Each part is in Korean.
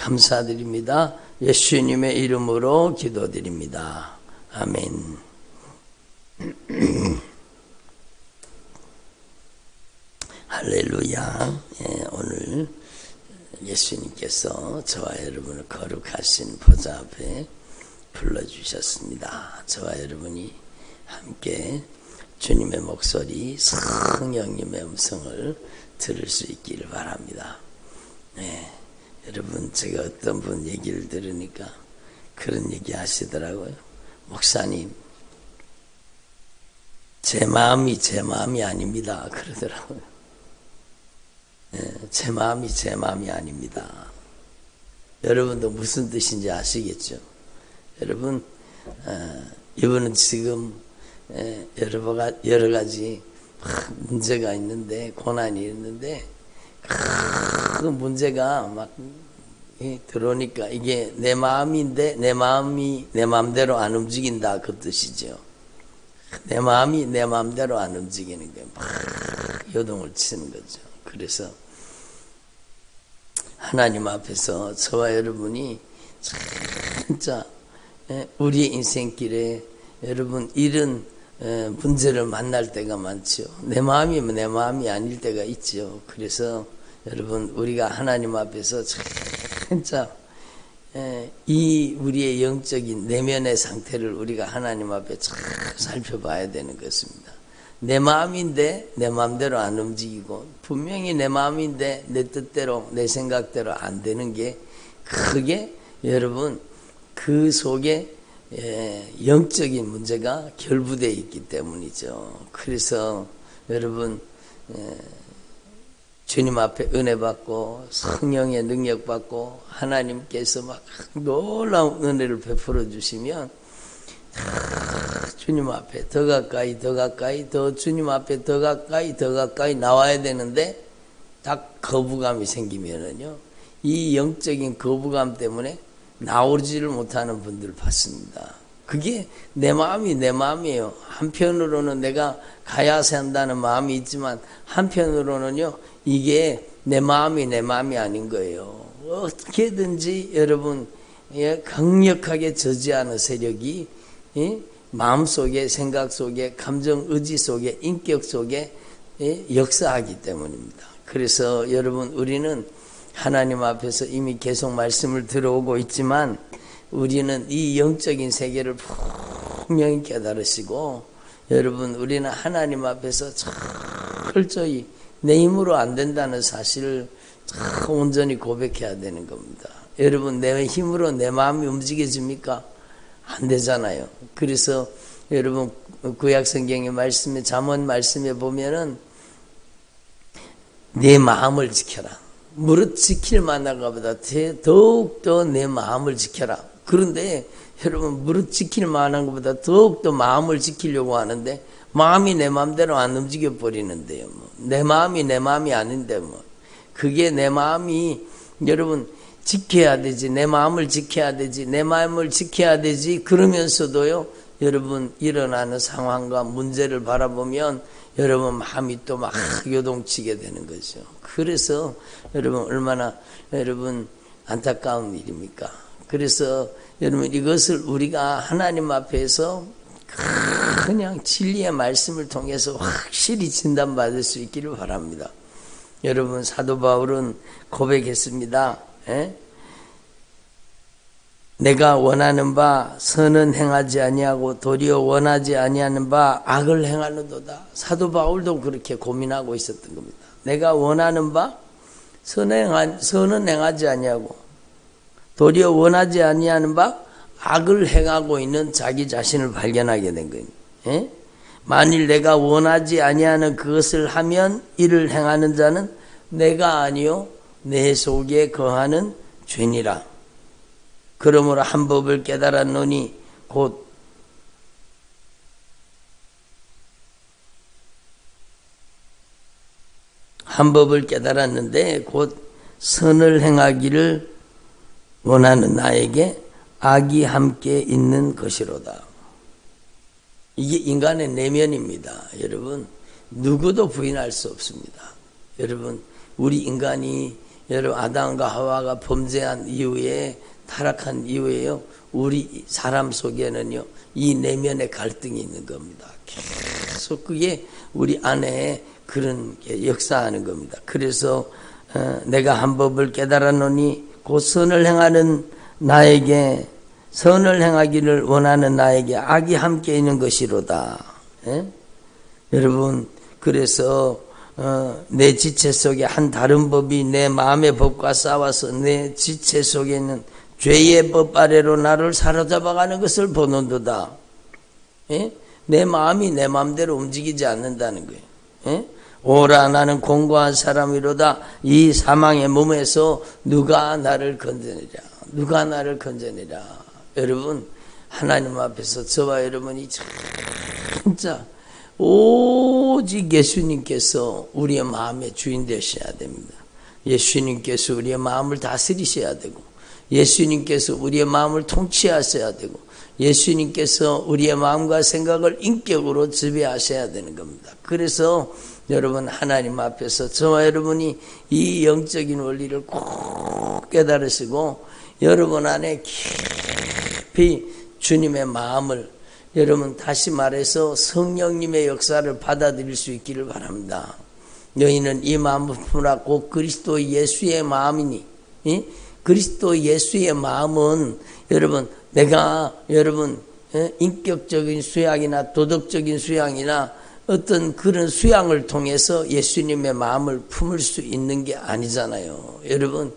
감사드립니다. 예수님의 이름으로 기도드립니다. 아멘. 할렐루야. 오늘 예수님께서 저와 여러분을 거룩하신 보좌 앞에 불러주셨습니다. 저와 여러분이 함께 주님의 목소리, 성령님의 음성을 들을 수 있기를 바랍니다. 여러분, 제가 어떤 분 얘기를 들으니까 그런 얘기 하시더라고요. 목사님, 제 마음이 아닙니다. 그러더라고요. 제 마음이 아닙니다. 여러분도 무슨 뜻인지 아시겠죠? 여러분, 이분은 지금 여러 가지 문제가 있는데, 고난이 있는데, 그 문제가 막 들어오니까 이게 내 마음인데 내 마음이 내 마음대로 안 움직인다, 그 뜻이죠. 내 마음이 내 마음대로 안 움직이는 게 막 요동을 치는 거죠. 그래서 하나님 앞에서 저와 여러분이 진짜 우리의 인생길에 여러분 이런 문제를 만날 때가 많죠. 내 마음이면 내 마음이 아닐 때가 있죠. 그래서 여러분, 우리가 하나님 앞에서 진짜 이 우리의 영적인 내면의 상태를 우리가 하나님 앞에 잘 살펴봐야 되는 것입니다. 내 마음인데 내 마음대로 안 움직이고, 분명히 내 마음인데 내 뜻대로 내 생각대로 안 되는 게, 그게 여러분 그 속에 영적인 문제가 결부되어 있기 때문이죠. 그래서 여러분, 주님 앞에 은혜 받고 성령의 능력 받고 하나님께서 막 놀라운 은혜를 베풀어 주시면 주님 앞에 더 가까이 더 주님 앞에 더 가까이 나와야 되는데, 딱 거부감이 생기면은요, 이 영적인 거부감 때문에 나오지를 못하는 분들을 봤습니다. 그게 내 마음이에요. 한편으로는 내가 가야 한다는 마음이 있지만, 한편으로는요, 이게 내 마음이 아닌 거예요. 어떻게든지 여러분, 강력하게 저지하는 세력이 마음 속에, 생각 속에, 감정, 의지 속에, 인격 속에 역사하기 때문입니다. 그래서 여러분, 우리는 하나님 앞에서 이미 계속 말씀을 들어오고 있지만, 우리는 이 영적인 세계를 분명히 깨달으시고, 여러분, 우리는 하나님 앞에서 철저히 내 힘으로 안 된다는 사실을 온전히 고백해야 되는 겁니다. 여러분, 내 힘으로 내 마음이 움직여집니까? 안 되잖아요. 그래서 여러분, 구약성경의 말씀에, 잠언 말씀에 보면은 내 마음을 지켜라. 무릇 지킬 만한 것보다 더욱더 내 마음을 지켜라. 그런데 여러분, 무릇 지킬 만한 것보다 더욱더 마음을 지키려고 하는데, 마음이 내 마음대로 안 움직여 버리는데요. 내 마음이 아닌데 그게 내 마음이 여러분 지켜야 되지, 내 마음을 지켜야 되지. 그러면서도요, 여러분 일어나는 상황과 문제를 바라보면 여러분 마음이 또 막 요동치게 되는 거죠. 그래서 여러분 얼마나 여러분 안타까운 일입니까? 그래서 여러분, 이것을 우리가 하나님 앞에서 그냥 진리의 말씀을 통해서 확실히 진단받을 수 있기를 바랍니다. 여러분, 사도 바울은 고백했습니다. 내가 원하는 바 선은 행하지 아니하고 도리어 원하지 아니하는 바 악을 행하는도다. 사도 바울도 그렇게 고민하고 있었던 겁니다. 내가 원하는 바 선은 행하지 아니하고 도리어 원하지 아니하는 바 악을 행하고 있는 자기 자신을 발견하게 된 거예요. 만일 내가 원하지 아니하는 그것을 하면 이를 행하는 자는 내가 아니요 내 속에 거하는 죄니라. 그러므로 한 법을 깨달았노니 곧 한 법을 깨달았는데 곧 선을 행하기를 원하는 나에게 악이 함께 있는 것이로다. 이게 인간의 내면입니다. 여러분, 누구도 부인할 수 없습니다. 여러분, 우리 인간이 여러분 아담과 하와가 범죄한 이후에 타락한 이후에요. 우리 사람 속에는요. 이 내면의 갈등이 있는 겁니다. 계속 그게 우리 안에 그런 게 역사하는 겁니다. 그래서 내가 한 법을 깨달았노니 곧 선을 행하는 나에게 선을 행하기를 원하는 나에게 악이 함께 있는 것이로다. 여러분 그래서 내 지체 속에 한 다른 법이 내 마음의 법과 싸워서 내 지체 속에 있는 죄의 법 아래로 나를 사로잡아가는 것을 보는도다. 내 마음이 내 마음대로 움직이지 않는다는 거예요. 오라 나는 공고한 사람이로다. 이 사망의 몸에서 누가 나를 건져내랴. 누가 나를 건져내랴. 여러분 하나님 앞에서 저와 여러분이 진짜 오직 예수님께서 우리의 마음의 주인 되셔야 됩니다. 예수님께서 우리의 마음을 다스리셔야 되고 예수님께서 우리의 마음을 통치하셔야 되고 예수님께서 우리의 마음과 생각을 인격으로 지배하셔야 되는 겁니다. 그래서 여러분 하나님 앞에서 저와 여러분이 이 영적인 원리를 꼭 깨달으시고 여러분 안에 깊이 주님의 마음을 여러분 다시 말해서 성령님의 역사를 받아들일 수 있기를 바랍니다. 너희는 이 마음을 품으라 곧 그리스도 예수의 마음이니 그리스도 예수의 마음은 여러분 내가 여러분 인격적인 수양이나 도덕적인 수양이나 어떤 그런 수양을 통해서 예수님의 마음을 품을 수 있는 게 아니잖아요. 여러분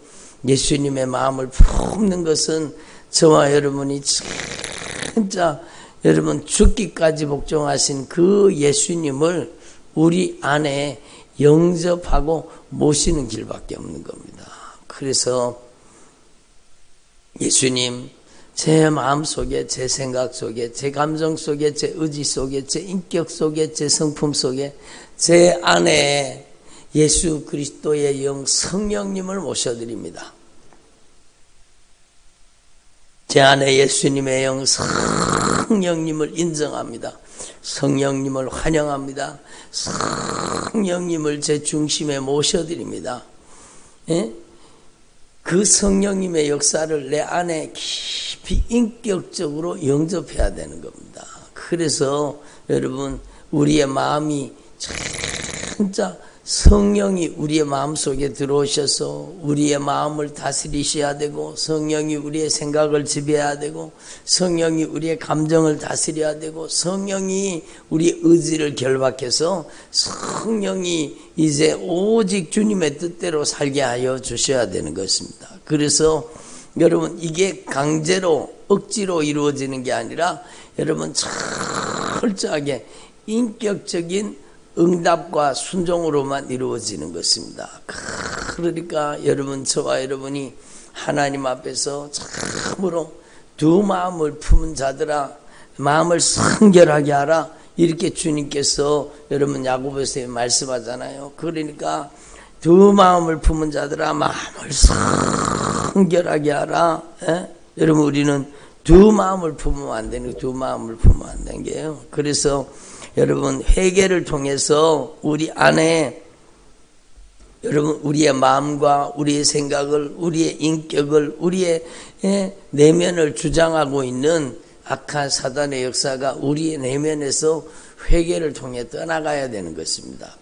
예수님의 마음을 품는 것은 저와 여러분이 진짜 여러분 죽기까지 복종하신 그 예수님을 우리 안에 영접하고 모시는 길밖에 없는 겁니다. 그래서 예수님 제 마음 속에 제 생각 속에 제 감정 속에 제 의지 속에 제 인격 속에 제 성품 속에 제 안에 예수 그리스도의 영 성령님을 모셔드립니다. 제 안에 예수님의 영 성령님을 인정합니다. 성령님을 환영합니다. 성령님을 제 중심에 모셔드립니다. 그 성령님의 역사를 내 안에 깊이 인격적으로 영접해야 되는 겁니다. 그래서 여러분 우리의 마음이 진짜 성령이 우리의 마음속에 들어오셔서 우리의 마음을 다스리셔야 되고 성령이 우리의 생각을 지배해야 되고 성령이 우리의 감정을 다스려야 되고 성령이 우리의 의지를 결박해서 성령이 이제 오직 주님의 뜻대로 살게 하여 주셔야 되는 것입니다. 그래서 여러분 이게 강제로 억지로 이루어지는 게 아니라 여러분 철저하게 인격적인 응답과 순종으로만 이루어지는 것입니다. 그러니까 여러분 저와 여러분이 하나님 앞에서 참으로 두 마음을 품은 자들아 마음을 성결하게 하라 이렇게 주님께서 여러분 야고보서에 말씀하잖아요. 그러니까 두 마음을 품은 자들아 마음을 성결하게 하라. 여러분 우리는 두 마음을 품으면 안 되는 두 마음을 품으면 안 되는 게요. 그래서 여러분 회개를 통해서 우리 안에 여러분 우리의 마음과 우리의 생각을 우리의 인격을 우리의 내면을 주장하고 있는 악한 사단의 역사가 우리의 내면에서 회개를 통해 떠나가야 되는 것입니다.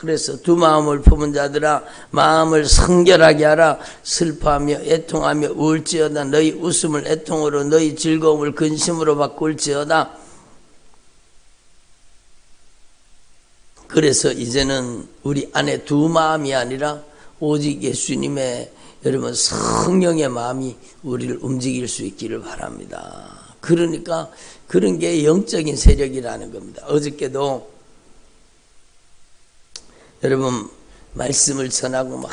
그래서 두 마음을 품은 자들아 마음을 성결하게 하라. 슬퍼하며 애통하며 울지어다. 너희 웃음을 애통으로 너희 즐거움을 근심으로 바꿀지어다. 그래서 이제는 우리 안에 두 마음이 아니라 오직 예수님의 여러분 성령의 마음이 우리를 움직일 수 있기를 바랍니다. 그러니까 그런 게 영적인 세력이라는 겁니다. 어저께도 여러분 말씀을 전하고 막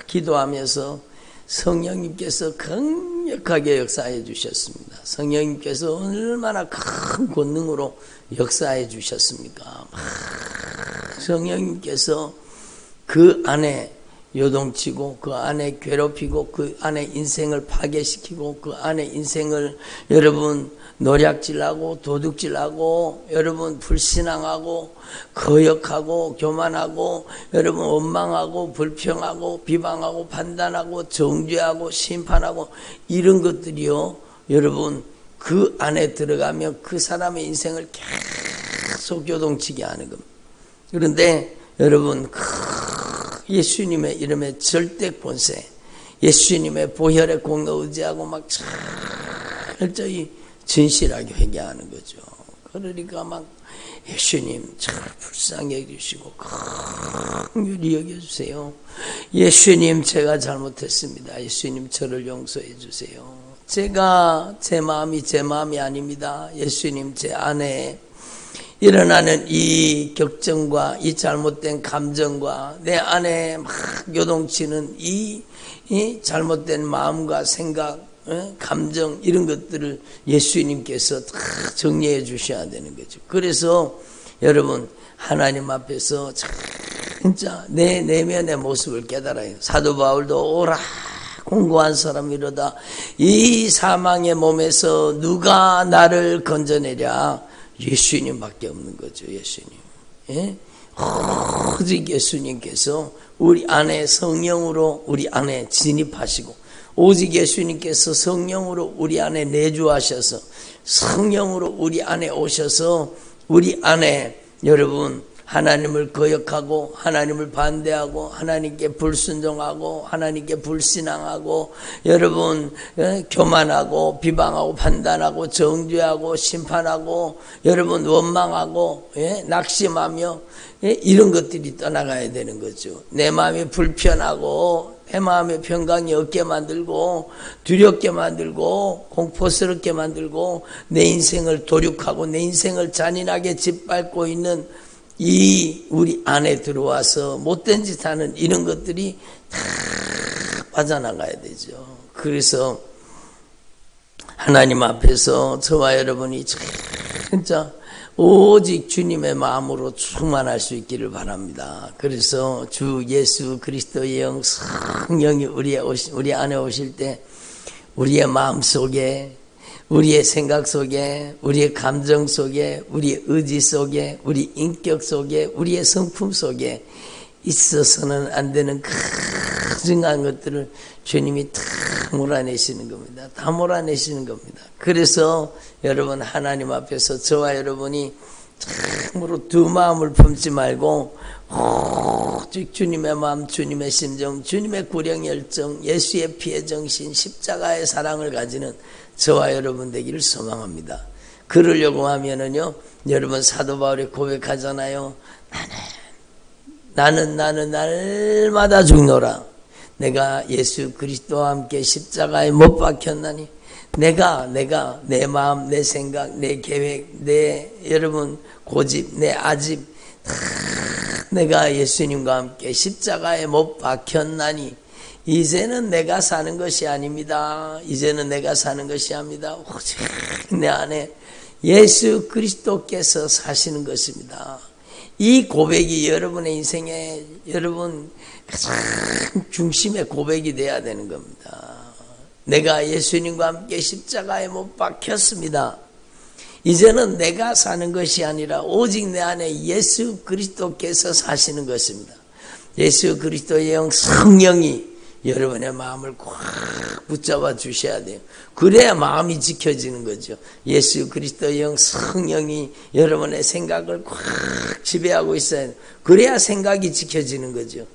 기도하면서 성령님께서 강력하게 역사해 주셨습니다. 성령님께서 얼마나 큰 권능으로 역사해 주셨습니까? 성령님께서 그 안에 요동치고 그 안에 괴롭히고 그 안에 인생을 파괴시키고 그 안에 인생을 여러분 노략질하고 도둑질하고 여러분 불신앙하고 거역하고 교만하고 여러분 원망하고 불평하고 비방하고 판단하고 정죄하고 심판하고 이런 것들이요 여러분 그 안에 들어가면 그 사람의 인생을 계속 요동치게 하는 겁니다. 그런데 여러분 예수님의 이름에 절대 권세 예수님의 보혈의 공로 의지하고 막 철저히 진실하게 회개하는 거죠. 그러니까 막 예수님 참 불쌍히 여기시고 긍휼히 여겨주세요. 예수님 제가 잘못했습니다. 예수님 저를 용서해 주세요. 제가 제 마음이 아닙니다. 예수님 제 안에 일어나는 이 격정과 이 잘못된 감정과 내 안에 막 요동치는 이 잘못된 마음과 생각 감정 이런 것들을 예수님께서 다 정리해 주셔야 되는 거죠. 그래서 여러분 하나님 앞에서 진짜 내 내면의 모습을 깨달아요. 사도 바울도 오라 공고한 사람이로다 이 사망의 몸에서 누가 나를 건져내랴 예수님밖에 없는 거죠. 예수님. 예? 오직 예수님께서 우리 안에 성령으로 우리 안에 진입하시고 오직 예수님께서 성령으로 우리 안에 내주하셔서 성령으로 우리 안에 오셔서 우리 안에 여러분 하나님을 거역하고 하나님을 반대하고 하나님께 불순종하고 하나님께 불신앙하고 여러분 교만하고 비방하고 판단하고 정죄하고 심판하고 여러분 원망하고 낙심하며 이런 것들이 떠나가야 되는 거죠. 내 마음이 불편하고 내 마음의 평강이 없게 만들고 두렵게 만들고 공포스럽게 만들고 내 인생을 도륙하고 내 인생을 잔인하게 짓밟고 있는 이 우리 안에 들어와서 못된 짓 하는 이런 것들이 다 빠져나가야 되죠. 그래서 하나님 앞에서 저와 여러분이 진짜 오직 주님의 마음으로 충만할 수 있기를 바랍니다. 그래서 주 예수 그리스도의 영 성령이 우리 안에 오실 때 우리의 마음 속에 우리의 생각 속에 우리의 감정 속에 우리의 의지 속에 우리 인격 속에 우리의 성품 속에 있어서는 안 되는 가증한 것들을 주님이 다 몰아내시는 겁니다. 다 몰아내시는 겁니다. 그래서 여러분 하나님 앞에서 저와 여러분이 참으로 두 마음을 품지 말고 오직 주님의 마음, 주님의 심정, 주님의 구령 열정, 예수의 피의 정신, 십자가의 사랑을 가지는 저와 여러분 되기를 소망합니다. 그러려고 하면은요, 여러분 사도 바울이 고백하잖아요. 나는 날마다 죽노라. 내가 예수 그리스도와 함께 십자가에 못 박혔나니 내가 내 마음, 내 생각, 내 계획, 내 여러분 고집, 내 아집 내가 예수님과 함께 십자가에 못 박혔나니 이제는 내가 사는 것이 아닙니다. 이제는 내가 사는 것이 아닙니다. 오직 내 안에 예수 그리스도께서 사시는 것입니다. 이 고백이 여러분의 인생에 여러분 가장 중심의 고백이 돼야 되는 겁니다. 내가 예수님과 함께 십자가에 못 박혔습니다. 이제는 내가 사는 것이 아니라 오직 내 안에 예수 그리스도께서 사시는 것입니다. 예수 그리스도의 영 성령이 여러분의 마음을 꽉 붙잡아 주셔야 돼요. 그래야 마음이 지켜지는 거죠. 예수 그리스도의 영 성령이 여러분의 생각을 꽉 지배하고 있어야 돼요. 그래야 생각이 지켜지는 거죠.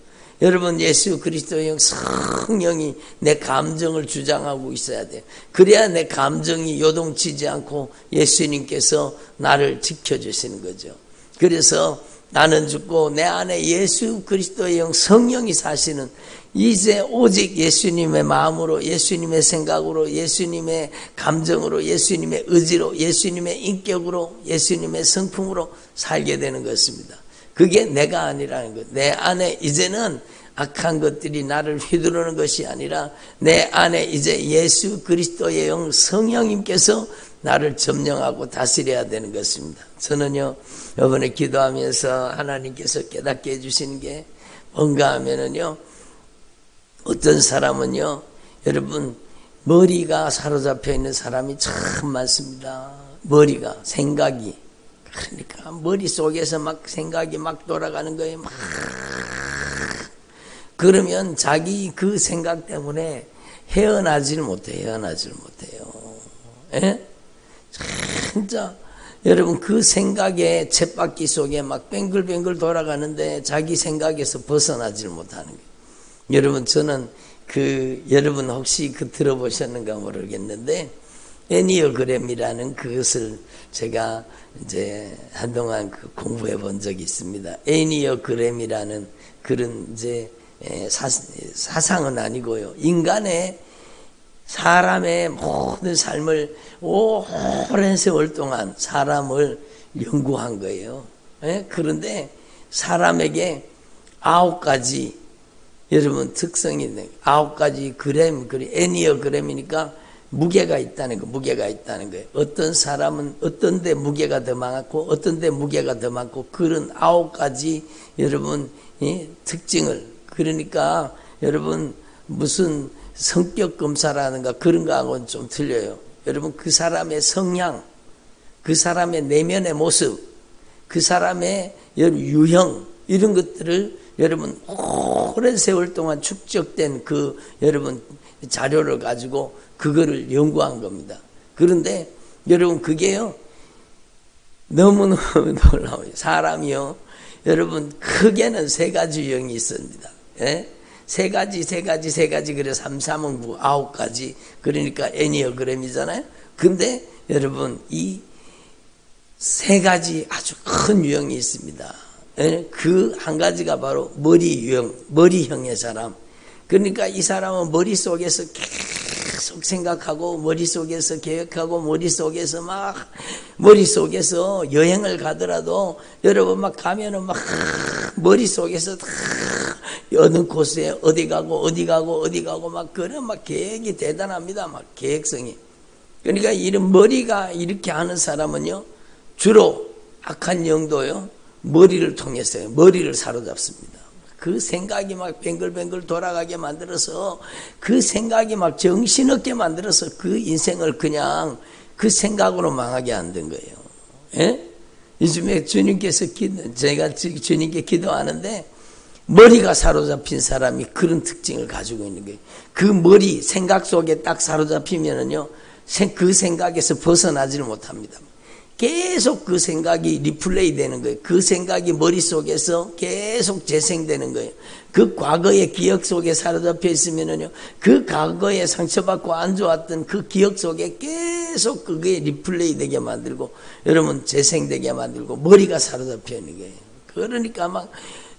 여러분 예수 그리스도의 영 성령이 내 감정을 주장하고 있어야 돼요. 그래야 내 감정이 요동치지 않고 예수님께서 나를 지켜주시는 거죠. 그래서 나는 죽고 내 안에 예수 그리스도의 영 성령이 사시는 이제 오직 예수님의 마음으로 예수님의 생각으로 예수님의 감정으로 예수님의 의지로 예수님의 인격으로 예수님의 성품으로 살게 되는 것입니다. 그게 내가 아니라는 것. 내 안에 이제는 악한 것들이 나를 휘두르는 것이 아니라 내 안에 이제 예수 그리스도의 영 성령님께서 나를 점령하고 다스려야 되는 것입니다. 저는요 이번에 기도하면서 하나님께서 깨닫게 해주시는 게 뭔가 하면은요 어떤 사람은요, 여러분, 머리가 사로잡혀 있는 사람이 참 많습니다. 머리가, 생각이. 그러니까 머릿속에서 막 생각이 막 돌아가는 거예요. 막. 그러면 자기 그 생각 때문에 헤어나지를 못해요. 예? 진짜 여러분 그 생각에 쳇바퀴 속에 막 뱅글뱅글 돌아가는데 자기 생각에서 벗어나지를 못하는 거예요. 여러분 저는 여러분 혹시 들어보셨는가 모르겠는데 애니어그램이라는 그것을 제가 이제 한동안 공부해 본 적이 있습니다. 애니어그램이라는 그런 이제 사상은 아니고요. 인간의 사람의 모든 삶을 오랜 세월 동안 사람을 연구한 거예요. 그런데 사람에게 9가지 여러분 특성이 있는 9가지 그램, 애니어그램이니까 무게가 있다는 거예요. 어떤 사람은 어떤 데 무게가 더 많고 어떤 데 무게가 더 많고 그런 9가지 여러분 특징을 그러니까 여러분 무슨 성격 검사라든가 그런 거하고는 좀 틀려요. 여러분 그 사람의 성향, 그 사람의 내면의 모습, 그 사람의 유형 이런 것들을 여러분 오랜 세월 동안 축적된 여러분 자료를 가지고 그거를 연구한 겁니다. 그런데 여러분 그게요 너무너무 놀라워요. 사람이요 여러분 크게는 3가지 유형이 있습니다. 예? 3가지 그래 3, 3은 9, 9가지 그러니까 애니어그램이잖아요. 근데 여러분 이 3가지 아주 큰 유형이 있습니다. 예? 그 한 가지가 바로 머리형의 사람. 그러니까 이 사람은 머릿속에서 계속 생각하고 머릿속에서 계획하고 머릿속에서 여행을 가더라도 여러분 막 가면은 막 머릿속에서 어느 곳에 어디 가고 막 그런 막 계획이 대단합니다. 막 계획성이. 그러니까 이런 머리가 이렇게 하는 사람은요 주로 악한 영도요 머리를 통해서요 머리를 사로잡습니다. 그 생각이 막 뱅글뱅글 돌아가게 만들어서 그 생각이 막 정신없게 만들어서 그 인생을 그냥 그 생각으로 망하게 만든 거예요. 예? 요즘에 제가 주님께 기도하는데 머리가 사로잡힌 사람이 그런 특징을 가지고 있는 거예요. 그 머리 생각 속에 딱 사로잡히면은요 그 생각에서 벗어나지를 못합니다. 계속 그 생각이 리플레이 되는 거예요. 그 생각이 머릿속에서 계속 재생되는 거예요. 그 과거의 기억 속에 사로잡혀 있으면은요, 그 과거에 상처받고 안 좋았던 그 기억 속에 계속 그게 리플레이 되게 만들고, 여러분 재생되게 만들고, 머리가 사로잡혀 있는 거예요. 그러니까 막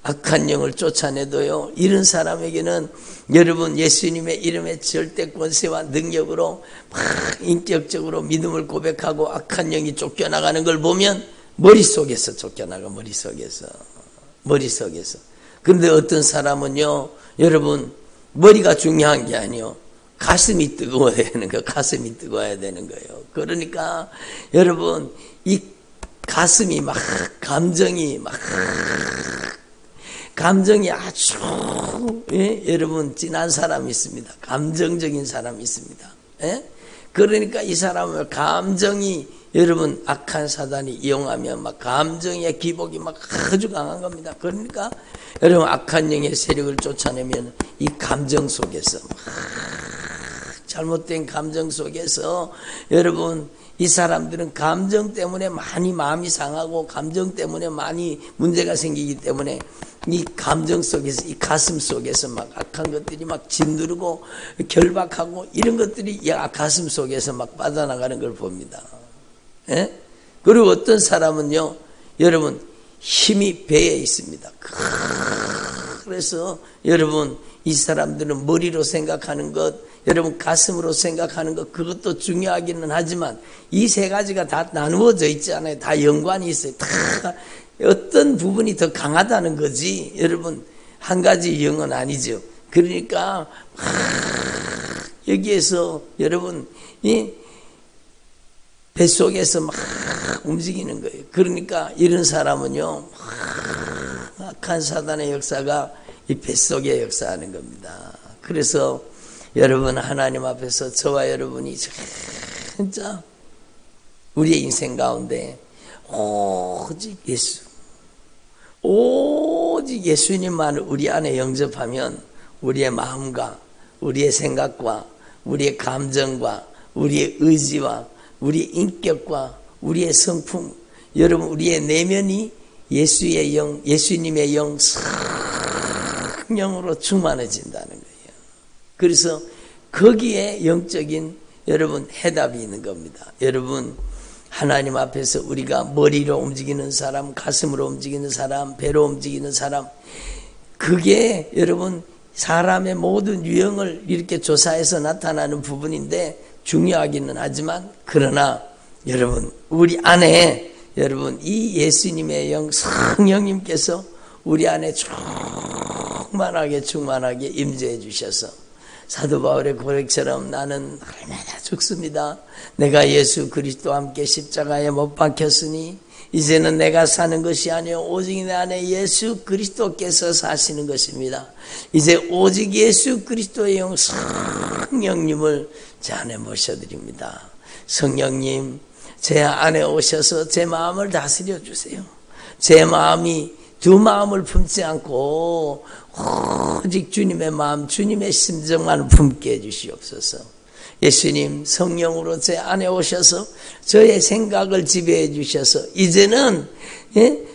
악한 영을 쫓아내도요 이런 사람에게는 여러분 예수님의 이름의 절대 권세와 능력으로 막 인격적으로 믿음을 고백하고 악한 영이 쫓겨나가는 걸 보면 머릿속에서 쫓겨나가. 머릿속에서. 그런데 어떤 사람은요 여러분 머리가 중요한 게 아니요 가슴이 뜨거워야 되는 거예요. 그러니까 여러분 이 가슴이 막 감정이 아주 여러분 진한 사람이 있습니다. 감정적인 사람이 있습니다. 그러니까 이 사람을 감정이 여러분 악한 사단이 이용하면 막 감정의 기복이 막 아주 강한 겁니다. 그러니까 여러분 악한 영의 세력을 쫓아내면 이 감정 속에서 잘못된 감정 속에서 여러분 이 사람들은 감정 때문에 많이 마음이 상하고 감정 때문에 많이 문제가 생기기 때문에 이 감정 속에서 이 가슴 속에서 막 악한 것들이 막 짓누르고 결박하고 이런 것들이 이 가슴 속에서 막 빠져나가는 걸 봅니다. 그리고 어떤 사람은요 여러분 힘이 배에 있습니다. 그래서 여러분 이 사람들은 머리로 생각하는 것 여러분 가슴으로 생각하는 것 그것도 중요하기는 하지만 이 3가지가 다 나누어져 있지 않아요. 다 연관이 있어요. 다 어떤 부분이 더 강하다는 거지 여러분 한 가지 영은 아니죠. 그러니까 여기에서 여러분 이 뱃속에서 막 움직이는 거예요. 그러니까 이런 사람은요 악한 사단의 역사가 이 뱃속에 역사하는 겁니다. 그래서 여러분 하나님 앞에서 저와 여러분이 진짜 우리의 인생 가운데 오직 예수님만을 우리 안에 영접하면 우리의 마음과 우리의 생각과 우리의 감정과 우리의 의지와 우리의 인격과 우리의 성품, 여러분 우리의 내면이 예수의 영, 예수님의 영, 성령으로 충만해진다는 거예요. 그래서 거기에 영적인 여러분 해답이 있는 겁니다. 여러분 하나님 앞에서 우리가 머리로 움직이는 사람, 가슴으로 움직이는 사람, 배로 움직이는 사람, 그게 여러분 사람의 모든 유형을 이렇게 조사해서 나타나는 부분인데 중요하기는 하지만, 그러나 여러분 우리 안에 여러분 이 예수님의 영 성령님께서 우리 안에 충만하게 임재해 주셔서 사도 바울의 고백처럼 나는 날마다 죽습니다. 내가 예수 그리스도와 함께 십자가에 못 박혔으니 이제는 내가 사는 것이 아니요 오직 내 안에 예수 그리스도께서 사시는 것입니다. 이제 오직 예수 그리스도의 영 성령님을 제 안에 모셔드립니다. 성령님, 제 안에 오셔서 제 마음을 다스려 주세요. 제 마음이 두 마음을 품지 않고 오직 주님의 마음, 주님의 심정만 품게 해주시옵소서. 예수님 성령으로 제 안에 오셔서 저의 생각을 지배해 주셔서 이제는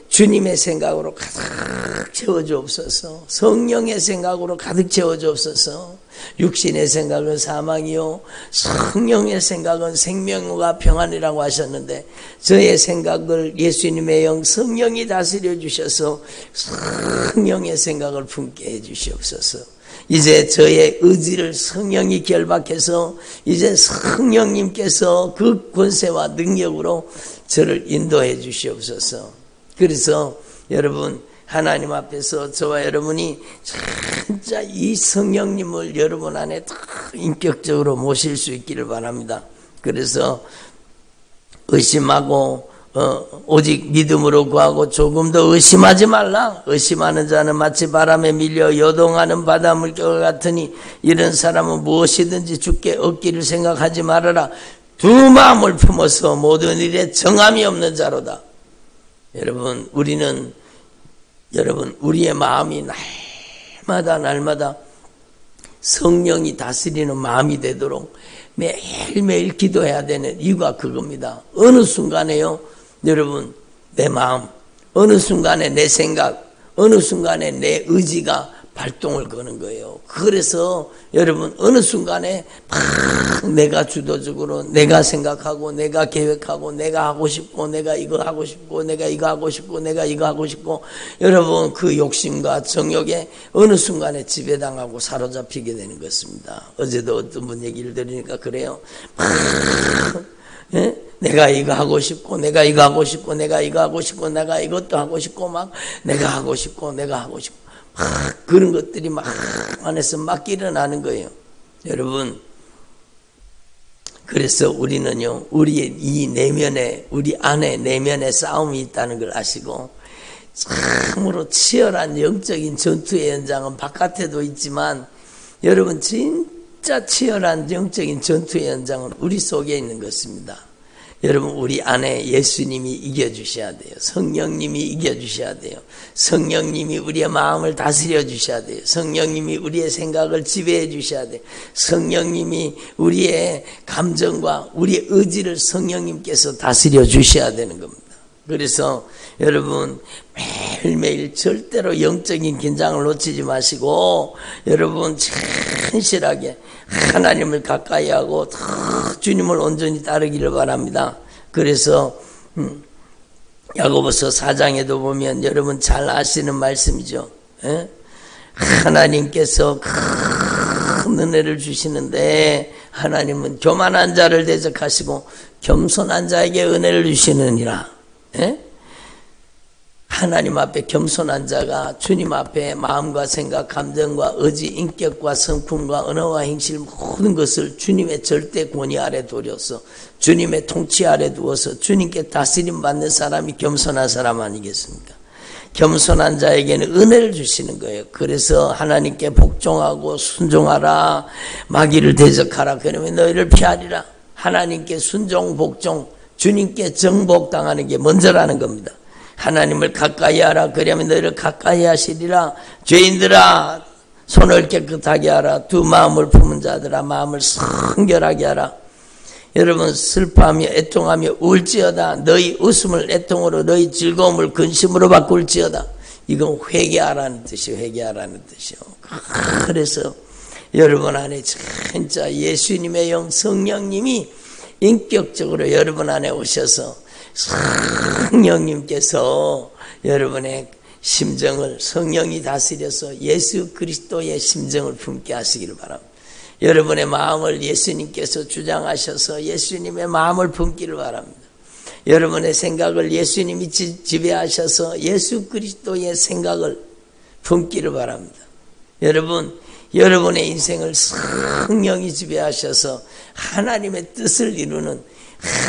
주님의 생각으로 가득 채워주옵소서. 성령의 생각으로 가득 채워주옵소서. 육신의 생각은 사망이요 성령의 생각은 생명과 평안이라고 하셨는데 저의 생각을 예수님의 영 성령이 다스려 주셔서 성령의 생각을 품게 해 주시옵소서. 이제 저의 의지를 성령이 결박해서 이제 성령님께서 그 권세와 능력으로 저를 인도해 주시옵소서. 그래서 여러분 하나님 앞에서 저와 여러분이 진짜 이 성령님을 여러분 안에 다 인격적으로 모실 수 있기를 바랍니다. 그래서 의심하고 오직 믿음으로 구하고 조금 더 의심하지 말라. 의심하는 자는 마치 바람에 밀려 요동하는 바다 물결 같으니 이런 사람은 무엇이든지 주께 얻기를 생각하지 말아라. 두 마음을 품어서 모든 일에 정함이 없는 자로다. 여러분 우리의 마음이 날마다 성령이 다스리는 마음이 되도록 매일매일 기도해야 되는 이유가 그겁니다. 어느 순간에요 여러분 내 마음, 어느 순간에 내 생각, 어느 순간에 내 의지가 발동을 거는 거예요. 그래서 여러분 어느 순간에 막 내가 주도적으로 내가 생각하고 내가 계획하고 내가 하고 싶고 내가 이거 하고 싶고 내가 이거 하고 싶고 내가 이거 하고 싶고 여러분 그 욕심과 정욕에 어느 순간에 지배당하고 사로잡히게 되는 것입니다. 어제도 어떤 분 얘기를 들으니까 그래요. 내가 이거 하고 싶고 내가 이거 하고 싶고 내가 이거 하고 싶고 내가 이것도 하고 싶고 막 내가 하고 싶고 내가 하고 싶고 그런 것들이 막 안에서 막 일어나는 거예요. 여러분 그래서 우리는요 우리의 이 내면에 우리 안에 내면에 싸움이 있다는 걸 아시고 참으로 치열한 영적인 전투의 현장은 바깥에도 있지만 여러분 진짜 치열한 영적인 전투의 현장은 우리 속에 있는 것입니다. 여러분 우리 안에 예수님이 이겨주셔야 돼요. 성령님이 이겨주셔야 돼요. 성령님이 우리의 마음을 다스려 주셔야 돼요. 성령님이 우리의 생각을 지배해 주셔야 돼요. 성령님이 우리의 감정과 우리의 의지를 성령님께서 다스려 주셔야 되는 겁니다. 그래서 여러분 매일매일 절대로 영적인 긴장을 놓치지 마시고 여러분 진실하게 하나님을 가까이 하고 주님을 온전히 따르기를 바랍니다. 그래서 야고보서 4장에도 보면 여러분 잘 아시는 말씀이죠. 하나님께서 큰 은혜를 주시는데 하나님은 교만한 자를 대적하시고 겸손한 자에게 은혜를 주시느니라. 하나님 앞에 겸손한 자가 주님 앞에 마음과 생각, 감정과 의지, 인격과 성품과 언어와 행실 모든 것을 주님의 절대 권위 아래 두어서 주님의 통치 아래 두어서 주님께 다스림 받는 사람이 겸손한 사람 아니겠습니까? 겸손한 자에게는 은혜를 주시는 거예요. 그래서 하나님께 복종하고 순종하라. 마귀를 대적하라. 그러면 너희를 피하리라. 하나님께 순종, 복종, 주님께 정복당하는 게 먼저라는 겁니다. 하나님을 가까이 하라. 그러면 너희를 가까이 하시리라. 죄인들아, 손을 깨끗하게 하라. 두 마음을 품은 자들아, 마음을 성결하게 하라. 여러분, 슬퍼하며 애통하며 울지어다. 너희 웃음을 애통으로, 너희 즐거움을 근심으로 바꿀지어다. 이건 회개하라는 뜻이요. 회개하라는 뜻이요. 그래서 여러분 안에 진짜 예수님의 영 성령님이 인격적으로 여러분 안에 오셔서 성령님께서 여러분의 심정을 성령이 다스려서 예수 그리스도의 심정을 품게 하시기를 바랍니다. 여러분의 마음을 예수님께서 주장하셔서 예수님의 마음을 품기를 바랍니다. 여러분의 생각을 예수님이 지배하셔서 예수 그리스도의 생각을 품기를 바랍니다. 여러분의 인생을 성령이 지배하셔서 하나님의 뜻을 이루는,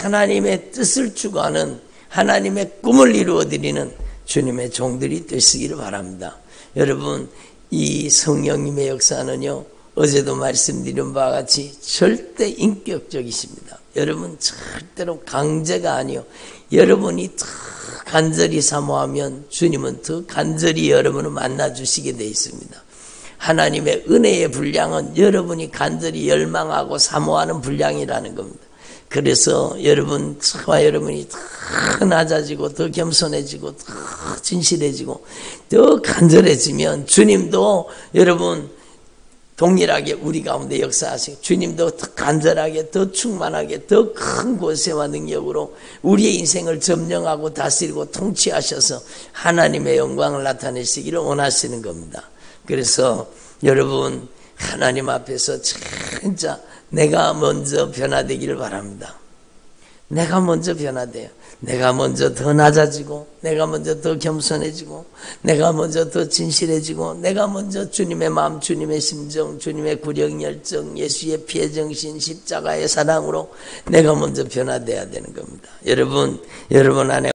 하나님의 뜻을 추구하는, 하나님의 꿈을 이루어드리는 주님의 종들이 되시기를 바랍니다. 여러분, 이 성령님의 역사는요, 어제도 말씀드린 바와 같이 절대 인격적이십니다. 여러분, 절대로 강제가 아니요. 여러분이 더 간절히 사모하면 주님은 더 간절히 여러분을 만나주시게 되어 있습니다. 하나님의 은혜의 분량은 여러분이 간절히 열망하고 사모하는 분량이라는 겁니다. 그래서 저와 여러분이 더 낮아지고 더 겸손해지고 더 진실해지고 더 간절해지면 주님도 여러분 동일하게 우리 가운데 역사하시고 주님도 더 간절하게 더 충만하게 더 큰 권세와 능력으로 우리의 인생을 점령하고 다스리고 통치하셔서 하나님의 영광을 나타내시기를 원하시는 겁니다. 그래서 여러분 하나님 앞에서 진짜 내가 먼저 변화되기를 바랍니다. 내가 먼저 변화돼요. 내가 먼저 더 낮아지고 내가 먼저 더 겸손해지고 내가 먼저 더 진실해지고 내가 먼저 주님의 마음, 주님의 심정, 주님의 구력 열정, 예수의 피의 정신, 십자가의 사랑으로 내가 먼저 변화돼야 되는 겁니다. 여러분 안에